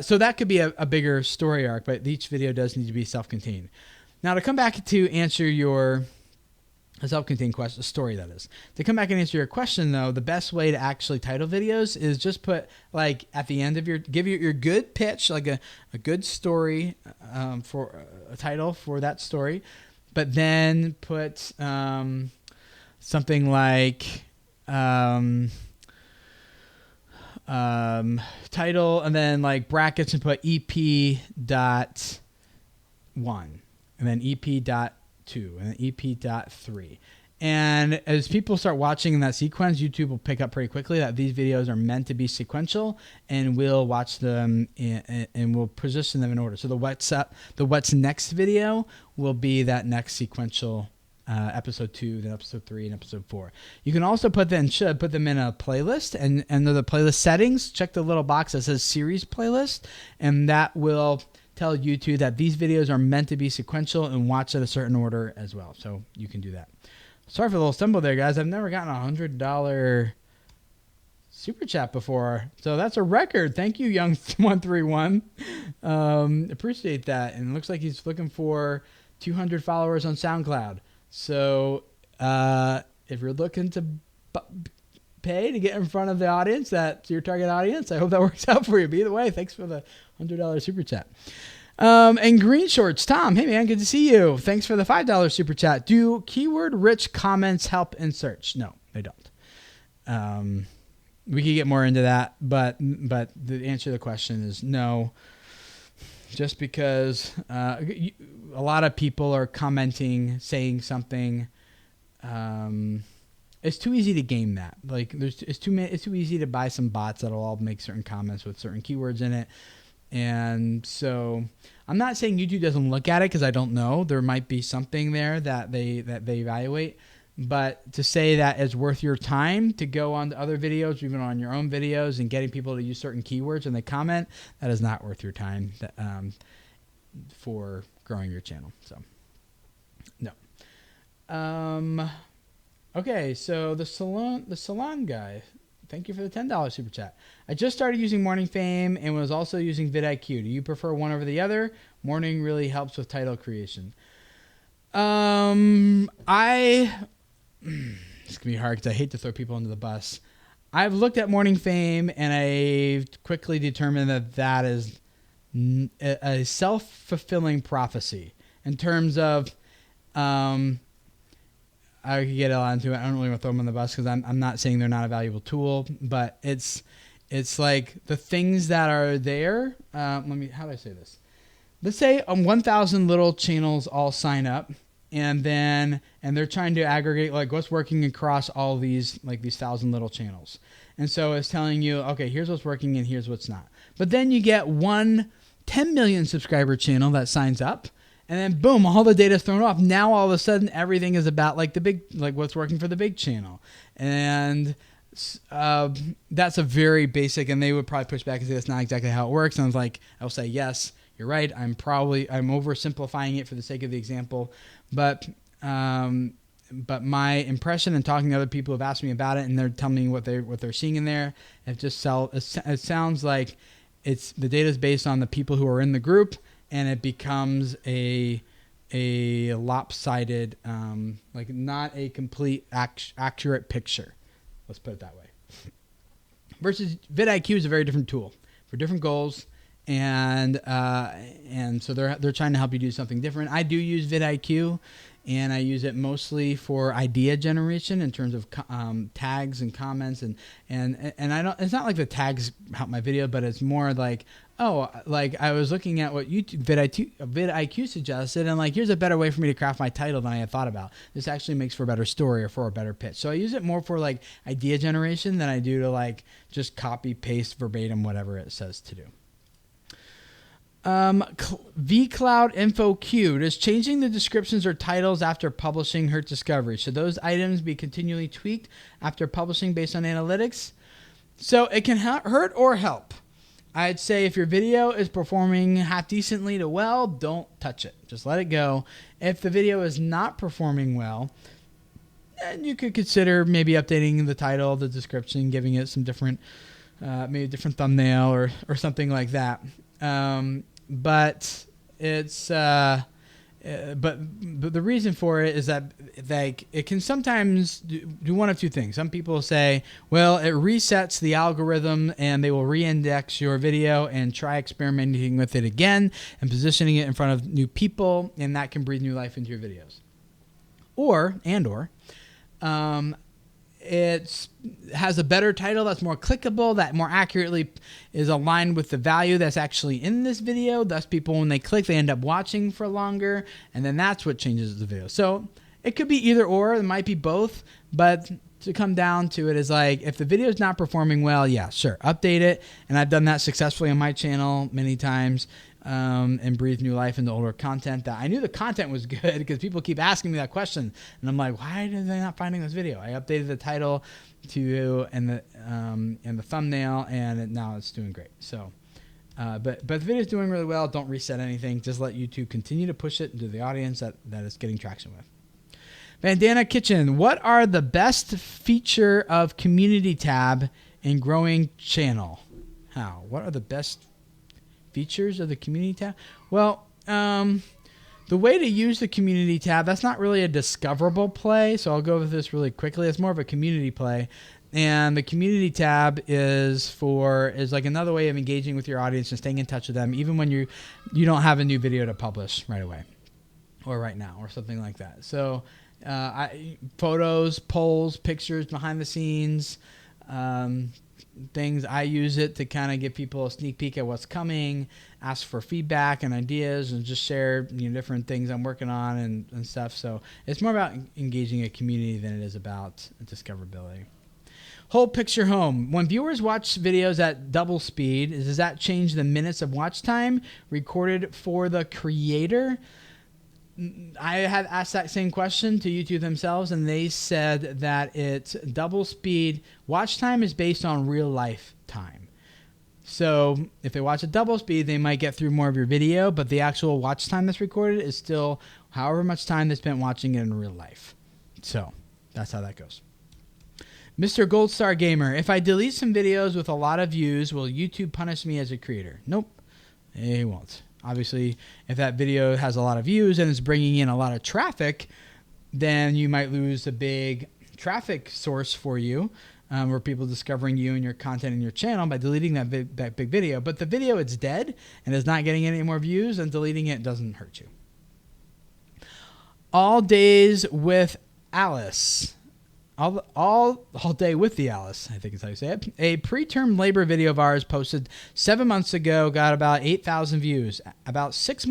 so that could be a bigger story arc, but each video does need to be self-contained. Now to come back to answer your a self-contained story, that is. To come back and answer your question, though, the best way to actually title videos is just put, like, at the end of give your good pitch, like a good story for a title for that story, but then put something like title and then, like, brackets and put EP.1 and then EP.2 and then EP.3. And as people start watching in that sequence, YouTube will pick up pretty quickly that these videos are meant to be sequential, and we'll watch them and we'll position them in order. So the what's next video will be that next sequential episode 2, then episode 3, and episode 4. You can also put them in a playlist, and under the playlist settings, check the little box that says series playlist, and that will tell YouTube that these videos are meant to be sequential and watch at a certain order as well. So you can do that. Sorry for the little stumble there, guys. I've never gotten a $100 super chat before, so that's a record. Thank you, Young131. Appreciate that. And it looks like he's looking for 200 followers on SoundCloud. So if you're looking to pay to get in front of the audience, that's your target audience. I hope that works out for you. But either way, thanks for the $100 super chat. And Green Shorts, Tom, hey man, good to see you. Thanks for the $5 super chat. Do keyword-rich comments help in search? No, they don't. We could get more into that, but the answer to the question is no. Just because a lot of people are commenting, saying something, it's too easy to game that. Like it's too easy to buy some bots that'll all make certain comments with certain keywords in it. And so I'm not saying YouTube doesn't look at it, because I don't know. There might be something there that they evaluate. But to say that it's worth your time to go on to other videos, even on your own videos, and getting people to use certain keywords and they comment, that is not worth your time for growing your channel. So, no. Okay, so the salon guy, thank you for the $10 super chat. I just started using Morning Fame and was also using vidIQ. Do you prefer one over the other? Morning really helps with title creation. It's going to be hard because I hate to throw people under the bus. I've looked at Morning Fame and I quickly determined that is a self-fulfilling prophecy in terms of, I could get a lot into it. I don't really want to throw them on the bus because I'm not saying they're not a valuable tool, but it's like the things that are there. How do I say this? Let's say 1,000 little channels all sign up. And they're trying to aggregate like what's working across all these 1,000 little channels. And so it's telling you, okay, here's what's working and here's what's not. But then you get one 10 million subscriber channel that signs up, and then boom, all the data is thrown off. Now all of a sudden everything is about what's working for the big channel. And that's a very basic, and they would probably push back and say that's not exactly how it works. And I'll say, yes, you're right. I'm oversimplifying it for the sake of the example. But my impression and talking to other people who have asked me about it, and they're telling me what they're seeing in there, it sounds like the data is based on the people who are in the group, and it becomes a lopsided, not a complete accurate picture. Let's put it that way. Versus vidIQ is a very different tool for different goals. And so they're trying to help you do something different. I do use vidIQ, and I use it mostly for idea generation in terms of tags and comments, and I don't. It's not like the tags help my video, but it's more like, I was looking at what YouTube vidIQ suggested, and here's a better way for me to craft my title than I had thought about. This actually makes for a better story or for a better pitch. So I use it more for idea generation than I do to just copy paste verbatim whatever it says to do. vCloud Info Q. Does changing the descriptions or titles after publishing hurt discovery? Should those items be continually tweaked after publishing based on analytics? So it can hurt or help. I'd say if your video is performing half decently to well, don't touch it. Just let it go. If the video is not performing well, then you could consider maybe updating the title, the description, giving it some different, maybe a different thumbnail or something like that. But it's but the reason for it is that it can sometimes do one of two things. Some people say, well, it resets the algorithm and they will re-index your video and try experimenting with it again and positioning it in front of new people, and that can breathe new life into your videos. Or it has a better title that's more clickable, that more accurately is aligned with the value that's actually in this video. Thus, people, when they click, they end up watching for longer, and then that's what changes the video. So it could be either or. It might be both, but to come down to it is if the video is not performing well, yeah, sure, update it. And I've done that successfully on my channel many times. And breathe new life into older content that I knew the content was good because people keep asking me that question, and I'm like, why are they not finding this video? I updated the title and the thumbnail, and now it's doing great. So, but the video's doing really well. Don't reset anything. Just let YouTube continue to push it into the audience that it's getting traction with. Bandana Kitchen, what are the best feature of community tab in growing channel? What are the best features of the community tab? Well, the way to use the community tab, that's not really a discoverable play. So I'll go over this really quickly. It's more of a community play. And the community tab is like another way of engaging with your audience and staying in touch with them, even when you don't have a new video to publish right away or right now or something like that. So photos, polls, pictures, behind the scenes, things. I use it to kind of give people a sneak peek at what's coming, ask for feedback and ideas, and just share different things I'm working on and stuff. So it's more about engaging a community than it is about discoverability. Whole picture home. When viewers watch videos at double speed, does that change the minutes of watch time recorded for the creator? I have asked that same question to YouTube themselves, and they said that it's double speed. Watch time is based on real life time. So if they watch at double speed, they might get through more of your video, but the actual watch time that's recorded is still however much time they spent watching it in real life. So that's how that goes. Mr. Gold Star Gamer, if I delete some videos with a lot of views, will YouTube punish me as a creator? Nope, it won't. Obviously, if that video has a lot of views and is bringing in a lot of traffic, then you might lose a big traffic source for you, or people discovering you and your content in your channel by deleting that big video. But the video is dead and is not getting any more views, and deleting it doesn't hurt you. All days with Alice. All day with the Alice, I think is how you say it. A preterm labor video of ours posted 7 months ago got about 8,000 views. About 6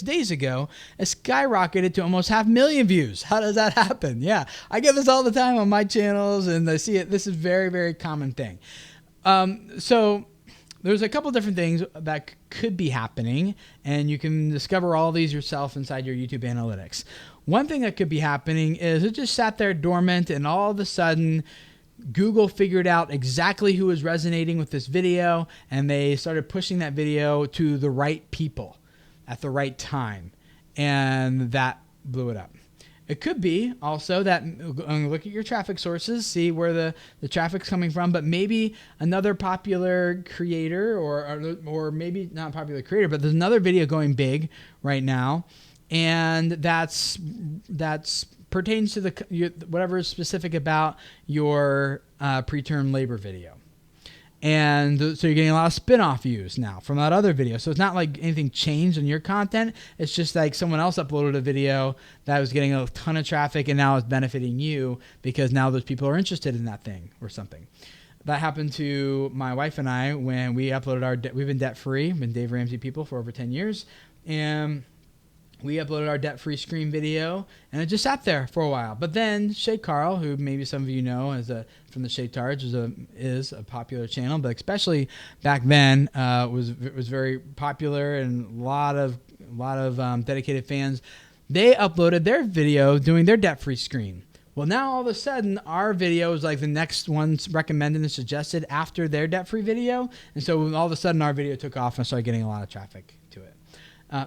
days ago, it skyrocketed to almost 500,000 views. How does that happen? Yeah, I get this all the time on my channels, and I see it. This is a very, very common thing. So there's a couple different things that could be happening, and you can discover all these yourself inside your YouTube analytics. One thing that could be happening is it just sat there dormant, and all of a sudden Google figured out exactly who was resonating with this video, and they started pushing that video to the right people at the right time, and that blew it up. It could be also that look at your traffic sources, see where the traffic's coming from, but maybe another popular creator or maybe not popular creator, but there's another video going big right now, and that's pertains to whatever is specific about your preterm labor video. And so you're getting a lot of spin-off views now from that other video. So it's not like anything changed in your content. It's just like someone else uploaded a video that was getting a ton of traffic, and now it's benefiting you because now those people are interested in that thing or something. That happened to my wife and I when we uploaded we've been debt-free, been Dave Ramsey people for over 10 years. And we uploaded our debt-free screen video, and it just sat there for a while. But then Shay Carl, who maybe some of you know from the Shay Targe, is a popular channel, but especially back then was very popular, and a lot of dedicated fans. They uploaded their video doing their debt-free screen. Well, now all of a sudden, our video is like the next one's recommended and suggested after their debt-free video, and so all of a sudden our video took off and started getting a lot of traffic to it.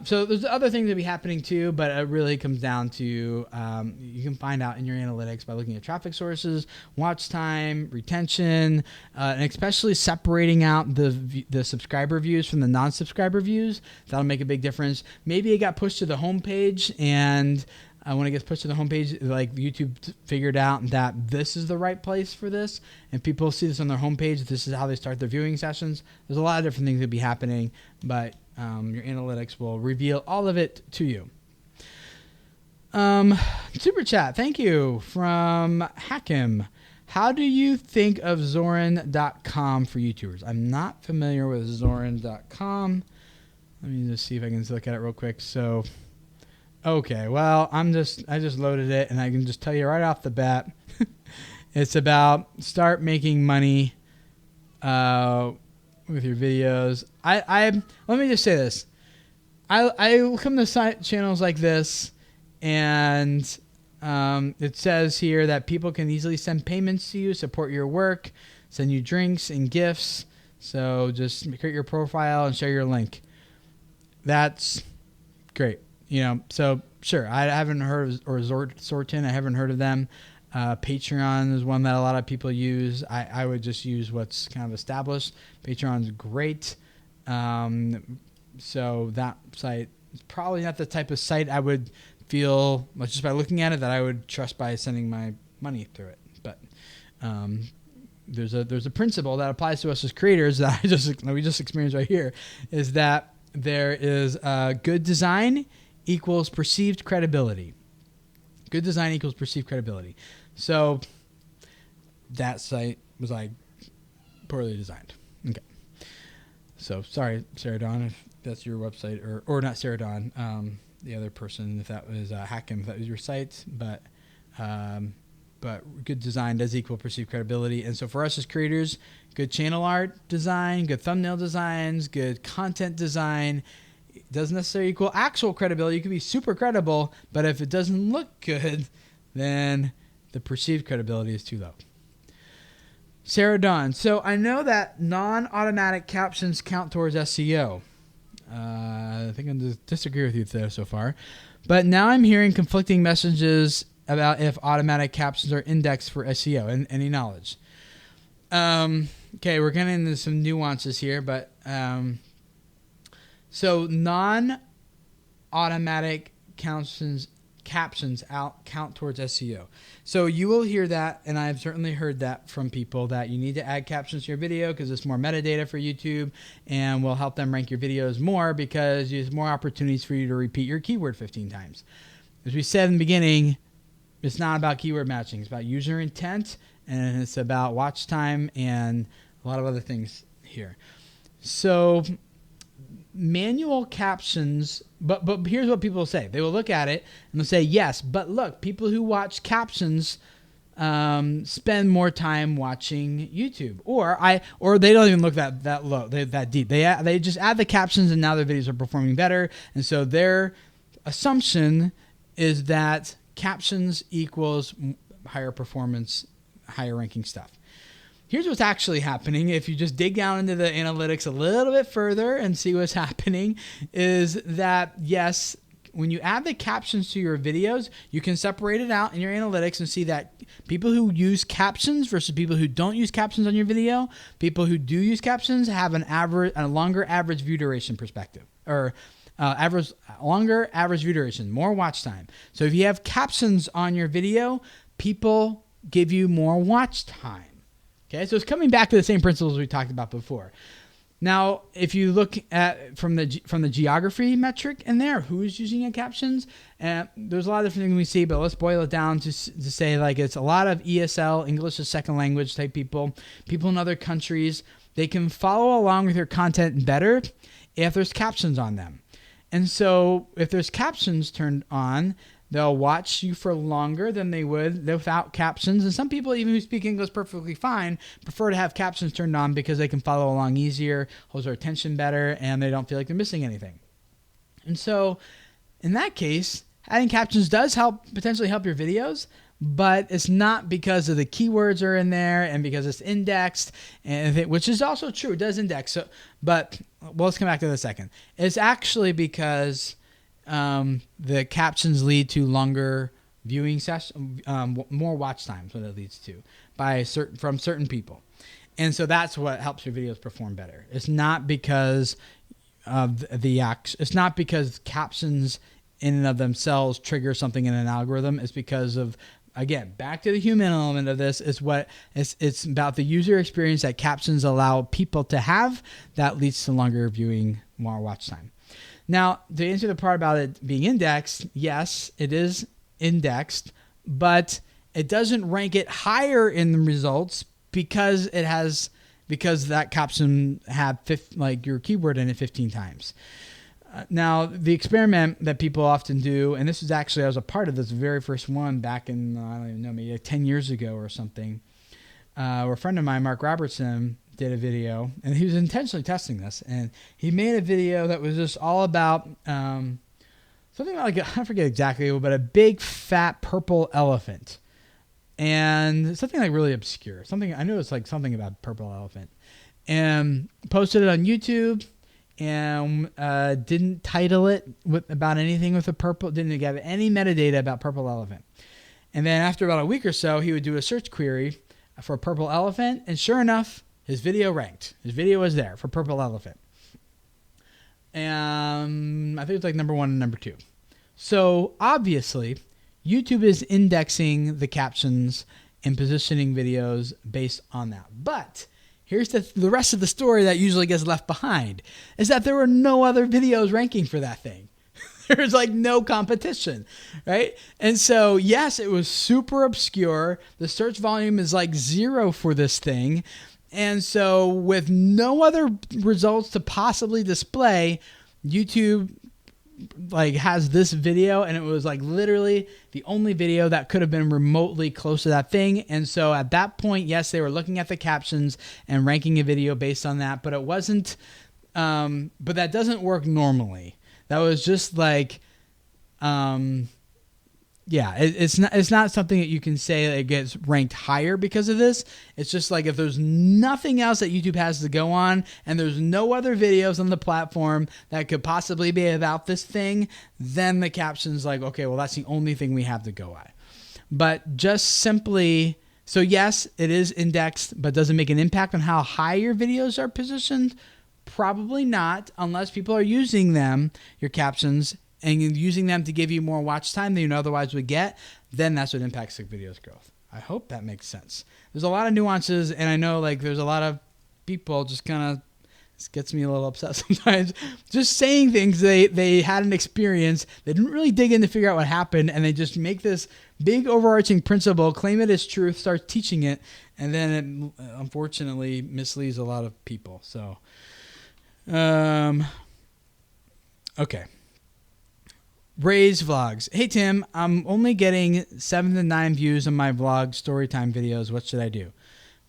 So there's other things that be happening too, but it really comes down to you can find out in your analytics by looking at traffic sources, watch time, retention, and especially separating out the subscriber views from the non-subscriber views. That'll make a big difference. Maybe it got pushed to the homepage, and when it gets pushed to the homepage, like YouTube figured out that this is the right place for this, and people see this on their homepage. This is how they start their viewing sessions. There's a lot of different things that be happening, but your analytics will reveal all of it to you. Super chat, thank you from Hakim. How do you think of Zorin.com for YouTubers? I'm not familiar with Zorin.com. Let me just see if I can look at it real quick. So, okay, well, I just loaded it, and I can just tell you right off the bat, it's about start making money with your videos. Let me just say this. I come to channels like this, and it says here that people can easily send payments to you, support your work, send you drinks and gifts. So just create your profile and share your link. That's great. So sure, I haven't heard of Sortin. I haven't heard of them. Patreon is one that a lot of people use. I would just use what's kind of established. Patreon's great. So that site it's probably not the type of site I would feel, just by looking at it, that I would trust by sending my money through it. But there's a principle that applies to us as creators that we just experienced right here, is that there is good design equals perceived credibility. Good design equals perceived credibility. So that site was like poorly designed. Okay. So sorry, Sarah Dawn, if that's your website, or not Sarah Dawn, the other person, if that was Hackham, if that was your site, but good design does equal perceived credibility. And so for us as creators, good channel art design, good thumbnail designs, good content design doesn't necessarily equal actual credibility. You can be super credible, but if it doesn't look good, then the perceived credibility is too low. Sarah Dawn. So I know that non-automatic captions count towards SEO. I think I disagree with you there so far. But now I'm hearing conflicting messages about if automatic captions are indexed for SEO. And any knowledge? Okay, we're getting into some nuances here, but so non-automatic captions count towards SEO. So you will hear that, and I've certainly heard that from people, that you need to add captions to your video because it's more metadata for YouTube and will help them rank your videos more because there's more opportunities for you to repeat your keyword 15 times. As we said in the beginning, it's not about keyword matching. It's about user intent, and it's about watch time and a lot of other things here. So manual captions, but here's what people will say. They will look at it and they'll say, yes, but look, people who watch captions spend more time watching YouTube, or they don't even look that low, that deep. They just add the captions and now their videos are performing better. And so their assumption is that captions equals higher performance, higher ranking stuff. Here's what's actually happening. If you just dig down into the analytics a little bit further and see what's happening, is that yes, when you add the captions to your videos, you can separate it out in your analytics and see that people who use captions versus people who don't use captions on your video, people who do use captions have a longer average view duration perspective, or longer average view duration, more watch time. So if you have captions on your video, people give you more watch time. Okay, so it's coming back to the same principles we talked about before. Now, if you look at from the geography metric in there, who's using your captions, there's a lot of different things we see, but let's boil it down to say like it's a lot of ESL, English as second language type people in other countries. They can follow along with your content better if there's captions on them. And so if there's captions turned on, they'll watch you for longer than they would without captions. And some people, even who speak English perfectly fine, prefer to have captions turned on because they can follow along easier, holds their attention better, and they don't feel like they're missing anything. And so in that case, adding captions does potentially help your videos, but it's not because of the keywords are in there and because it's indexed, which is also true. It does index. But let's come back to that in a second. It's actually because the captions lead to longer viewing sessions, more watch times. What it leads to from certain people, and so that's what helps your videos perform better. It's not because of it's not because captions in and of themselves trigger something in an algorithm. It's because of, again, back to the human element of this. It's about the user experience that captions allow people to have that leads to longer viewing, more watch time. Now, to answer the part about it being indexed, yes, it is indexed, but it doesn't rank it higher in the results because that caption had your keyword in it 15 times. Now, the experiment that people often do, and this is actually, I was a part of this very first one back in, I don't even know, maybe 10 years ago or something, where a friend of mine, Mark Robertson, did a video, and he was intentionally testing this, and he made a video that was just all about something like, I forget exactly, but a big fat purple elephant, and something like really obscure. Something I knew it was like something about purple elephant, and posted it on YouTube, and didn't title it about anything with a purple, didn't give any metadata about purple elephant. And then after about a week or so, he would do a search query for purple elephant, and sure enough, his video ranked. His video was there for purple elephant. and I think it's like number 1 and number 2. So obviously, YouTube is indexing the captions and positioning videos based on that. But here's the rest of the story that usually gets left behind, is that there were no other videos ranking for that thing. There's like no competition, right? And so, yes, it was super obscure. The search volume is like 0 for this thing. And so with no other results to possibly display, YouTube like has this video, and it was like literally the only video that could have been remotely close to that thing. And so at that point, yes, they were looking at the captions and ranking a video based on that, but it wasn't, but that doesn't work normally. That was just like, yeah, it's not something that you can say that it gets ranked higher because of this. It's just like if there's nothing else that YouTube has to go on and there's no other videos on the platform that could possibly be about this thing, then the caption's like, okay, well, that's the only thing we have to go by. But just simply, so yes, it is indexed, but does it make an impact on how high your videos are positioned? Probably not, unless people are using them, your captions, and using them to give you more watch time than you otherwise would get. Then that's what impacts the video's growth. I hope that makes sense. There's a lot of nuances, and I know like there's a lot of people just kind of, this gets me a little upset sometimes, just saying things they had an experience, they didn't really dig in to figure out what happened, and they just make this big overarching principle, claim it as truth, start teaching it, and then it unfortunately misleads a lot of people. So okay. Ray's vlogs. Hey Tim, I'm only getting 7 to 9 views on my vlog storytime videos. What should I do?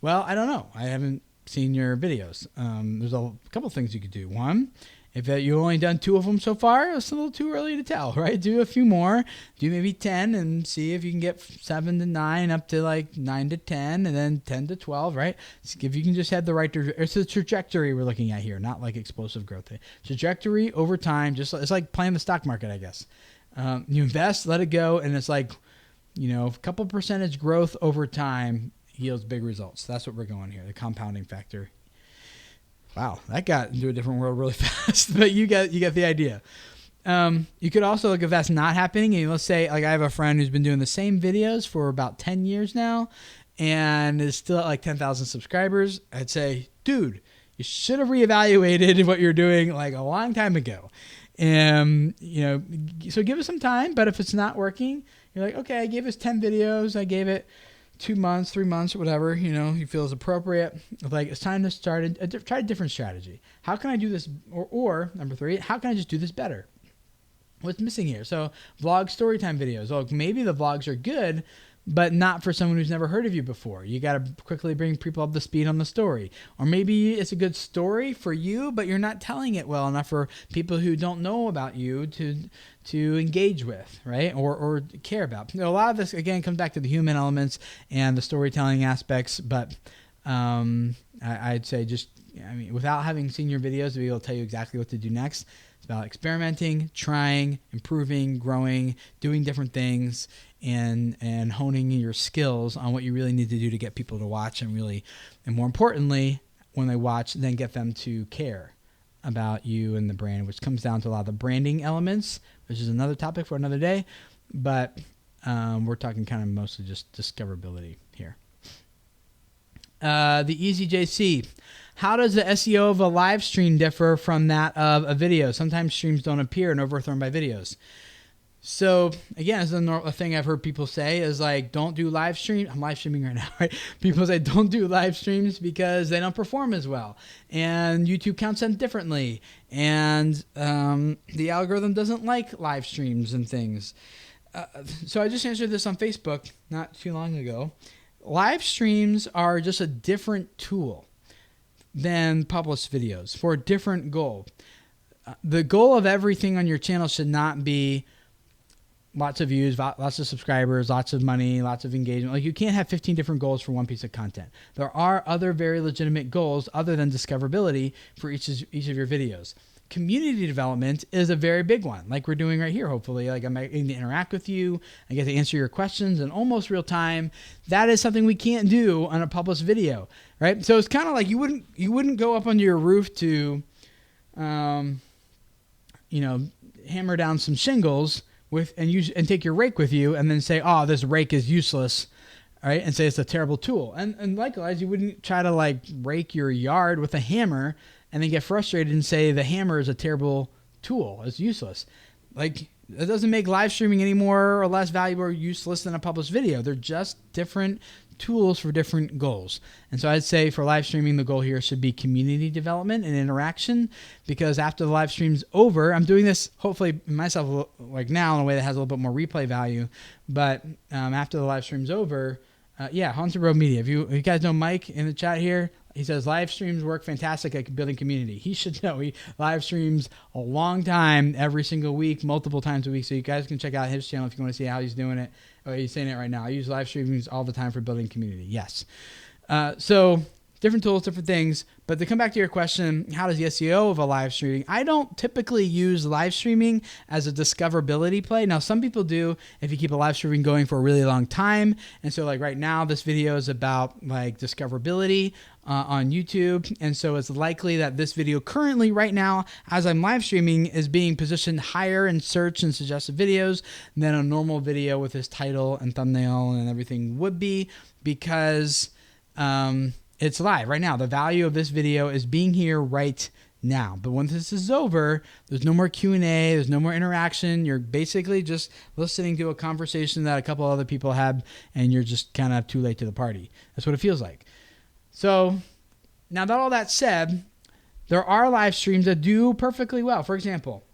Well, I don't know. I haven't seen your videos. There's a couple things you could do. One, if you've only done 2 of them so far, it's a little too early to tell, right? Do a few more. Do maybe 10 and see if you can get 7 to 9 up to like 9 to 10 and then 10 to 12, right? So if you can just head the right direction. It's the trajectory we're looking at here, not like explosive growth. Trajectory over time, just it's like playing the stock market, I guess. You invest, let it go, and it's like, a couple percentage growth over time yields big results. That's what we're going here, the compounding factor. Wow, that got into a different world really fast, but you got the idea. You could also look if that's not happening, and let's say like I have a friend who's been doing the same videos for about 10 years now and is still at like 10,000 subscribers. I'd say, dude, you should have reevaluated what you're doing like a long time ago. And, so give it some time, but if it's not working, you're like, okay, I gave us 10 videos. I gave it 2 months, 3 months, whatever, you feel is appropriate. Like it's time to start try a different strategy. How can I do this? Or number 3, how can I just do this better? What's missing here? So vlog storytime videos. Oh, maybe the vlogs are good, but not for someone who's never heard of you before. You got to quickly bring people up to speed on the story. Or maybe it's a good story for you, but you're not telling it well enough for people who don't know about you to engage with, right? Or care about. A lot of this, again, comes back to the human elements and the storytelling aspects, but I'd say without having seen your videos to be able to tell you exactly what to do next, it's about experimenting, trying, improving, growing, doing different things, and honing your skills on what you really need to do to get people to watch and more importantly, when they watch, then get them to care about you and the brand, which comes down to a lot of the branding elements, which is another topic for another day. But we're talking kind of mostly just discoverability here. The EasyJC. How does the SEO of a live stream differ from that of a video? Sometimes streams don't appear and overthrown by videos. So again, it's a thing I've heard people say is like, don't do live stream. I'm live streaming right now, right? People say don't do live streams because they don't perform as well. And YouTube counts them differently. And the algorithm doesn't like live streams and things. So I just answered this on Facebook not too long ago. Live streams are just a different tool than published videos for a different goal. The goal of everything on your channel should not be lots of views, lots of subscribers, lots of money, lots of engagement. Like you can't have 15 different goals for one piece of content. There are other very legitimate goals other than discoverability for each of your videos. Community development is a very big one, like we're doing right here, hopefully. Like I'm getting to interact with you. I get to answer your questions in almost real time. That is something we can't do on a published video, right? So it's kind of like you wouldn't go up onto your roof to hammer down some shingles and take your rake with you, and then say, "Oh, this rake is useless," right? And say it's a terrible tool. And likewise, you wouldn't try to like rake your yard with a hammer and then get frustrated and say the hammer is a terrible tool, it's useless. Like, it doesn't make live streaming any more or less valuable or useless than a published video. They're just different tools for different goals. And so I'd say for live streaming, the goal here should be community development and interaction, because after the live stream's over, I'm doing this hopefully myself like now in a way that has a little bit more replay value. But after the live stream's over, Haunted Road Media. If you guys know Mike in the chat here, he says live streams work fantastic at building community. He should know. He live streams a long time, every single week, multiple times a week. So you guys can check out his channel if you want to see how he's doing it. Oh, he's saying it right now. I use live streamings all the time for building community. Yes. So different tools, different things. But to come back to your question, how does the SEO of a live streaming? I don't typically use live streaming as a discoverability play. Now, some people do if you keep a live streaming going for a really long time. And so like right now, this video is about like discoverability on YouTube. And so it's likely that this video currently right now, as I'm live streaming, is being positioned higher in search and suggested videos than a normal video with this title and thumbnail and everything would be, because it's live right now. The value of this video is being here right now. But when this is over, there's no more Q&A, there's no more interaction. You're basically just listening to a conversation that a couple other people had, and you're just kind of too late to the party. That's what it feels like. So now that all that said, there are live streams that do perfectly well. For example,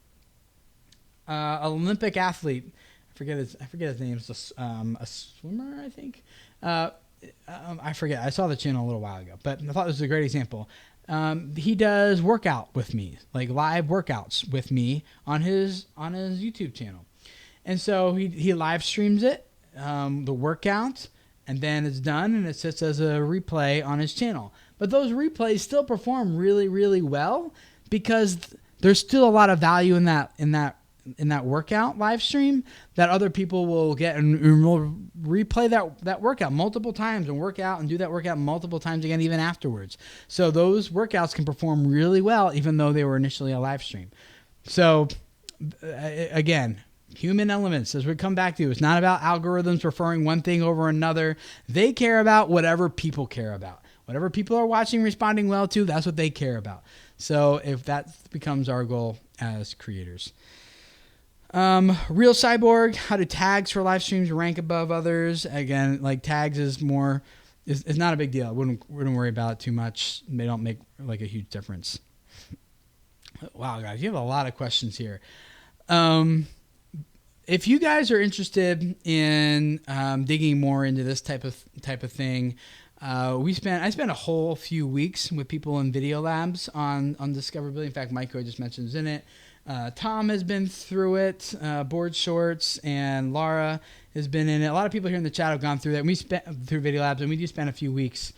Olympic athlete, I forget his name. It's a swimmer, I think. I forget. I saw the channel a little while ago, but I thought this was a great example. He does workout with me, like live workouts with me on his YouTube channel. And so he live streams it, the workout, and then it's done and it sits as a replay on his channel. But those replays still perform really, really well, because there's still a lot of value in that workout live stream that other people will get, and will replay that workout multiple times and work out and do that workout multiple times again, even afterwards. So those workouts can perform really well, even though they were initially a live stream. So again, human elements, as we come back to, it's not about algorithms preferring one thing over another. They care about whatever people care about. Whatever people are watching, responding well to, that's what they care about. So if that becomes our goal as creators. Real Cyborg, how do tags for live streams rank above others? Again, like tags is not a big deal. Wouldn't worry about it too much. They don't make like a huge difference. Wow, guys, you have a lot of questions here. If you guys are interested in digging more into this type of thing, I spent a whole few weeks with people in Video Labs on discoverability. In fact, Mike just mentions in it. Tom has been through it, Board Shorts, and Laura has been in it. A lot of people here in the chat have gone through that. We spent through Video Labs, and we just spent a few weeks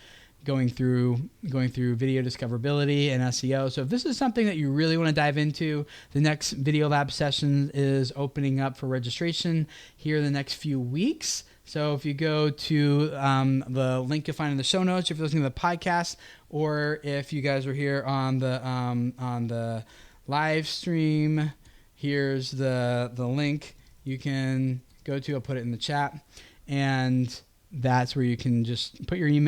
going through video discoverability and SEO. So if this is something that you really want to dive into, the next Video Lab session is opening up for registration here in the next few weeks. So if you go to the link you'll find in the show notes, if you're listening to the podcast, or if you guys are here on the live stream, here's the link you can go to. I'll put it in the chat, and that's where you can just put your name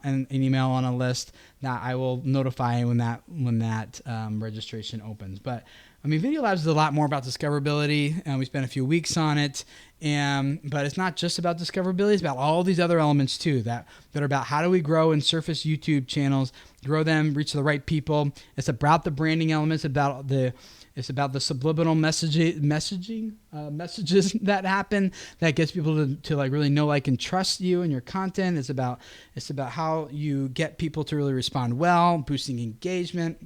and an email on a list that I will notify when that registration opens. But I mean, Video Labs is a lot more about discoverability, and we spent a few weeks on it. But it's not just about discoverability; it's about all these other elements too that are about how do we grow and surface YouTube channels, grow them, reach the right people. It's about the branding elements, it's about the subliminal messages that happen that gets people to like really know, like, and trust you and your content. It's about how you get people to really respond well, boosting engagement,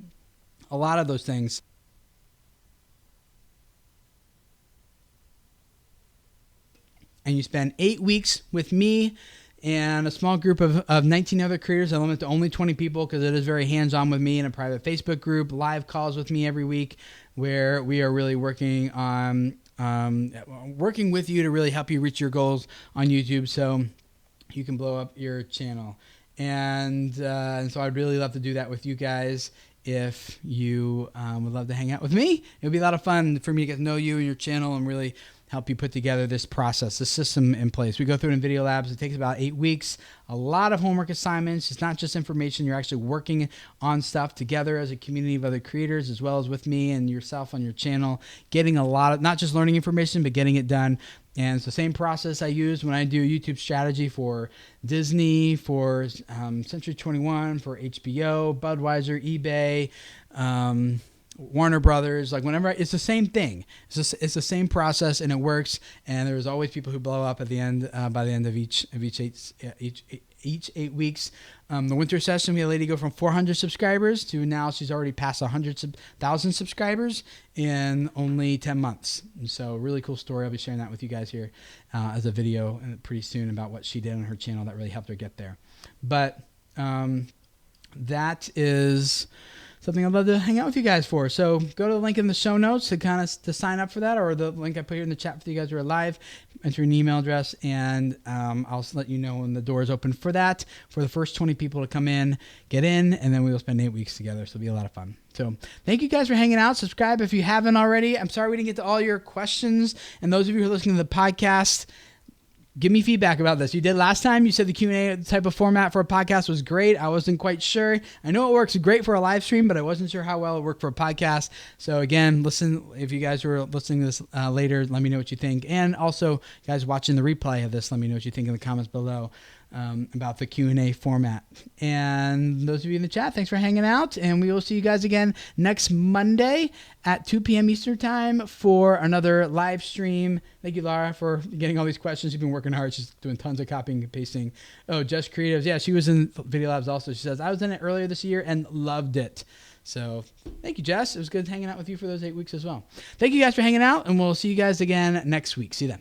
a lot of those things. And you spend 8 weeks with me and a small group of 19 other creators. I limit to only 20 people because it is very hands-on with me in a private Facebook group, live calls with me every week where we are really working on working with you to really help you reach your goals on YouTube so you can blow up your channel. And so I'd really love to do that with you guys. if you would love to hang out with me. It would be a lot of fun for me to get to know you and your channel and really help you put together this process, this system in place. We go through it in Video Labs. It takes about 8 weeks, a lot of homework assignments. It's not just information. You're actually working on stuff together as a community of other creators, as well as with me and yourself on your channel, getting a lot of, not just learning information, but getting it done. And it's the same process I use when I do YouTube strategy for Disney, for Century 21, for HBO, Budweiser, eBay, Warner Brothers, like whenever it's the same thing. It's the same process, and it works. And there's always people who blow up at the end by the end of each 8 weeks. The winter session, we had a lady go from 400 subscribers to now she's already past 100,000 subscribers in only 10 months. And so really cool story. I'll be sharing that with you guys here as a video pretty soon about what she did on her channel that really helped her get there. But that is something I'd love to hang out with you guys for. So go to the link in the show notes to sign up for that, or the link I put here in the chat for you guys who are live. Enter an email address, and I'll let you know when the doors open for that. For the first 20 people to come in, get in, and then we will spend 8 weeks together. So it'll be a lot of fun. So thank you guys for hanging out. Subscribe if you haven't already. I'm sorry we didn't get to all your questions, and those of you who are listening to the podcast, give me feedback about this. You did last time. You said the Q&A type of format for a podcast was great. I wasn't quite sure. I know it works great for a live stream, but I wasn't sure how well it worked for a podcast. So again, listen, if you guys were listening to this later, let me know what you think. And also, guys watching the replay of this, let me know what you think in the comments below about the Q&A format. And those of you in the chat, thanks for hanging out. And we will see you guys again next Monday at 2 p.m. Eastern Time for another live stream. Thank you, Laura, for getting all these questions. You've been working hard. She's doing tons of copying and pasting. Oh, Just Creatives. Yeah, she was in Video Labs also. She says, I was in it earlier this year and loved it. So thank you, Jess. It was good hanging out with you for those 8 weeks as well. Thank you guys for hanging out, and we'll see you guys again next week. See you then.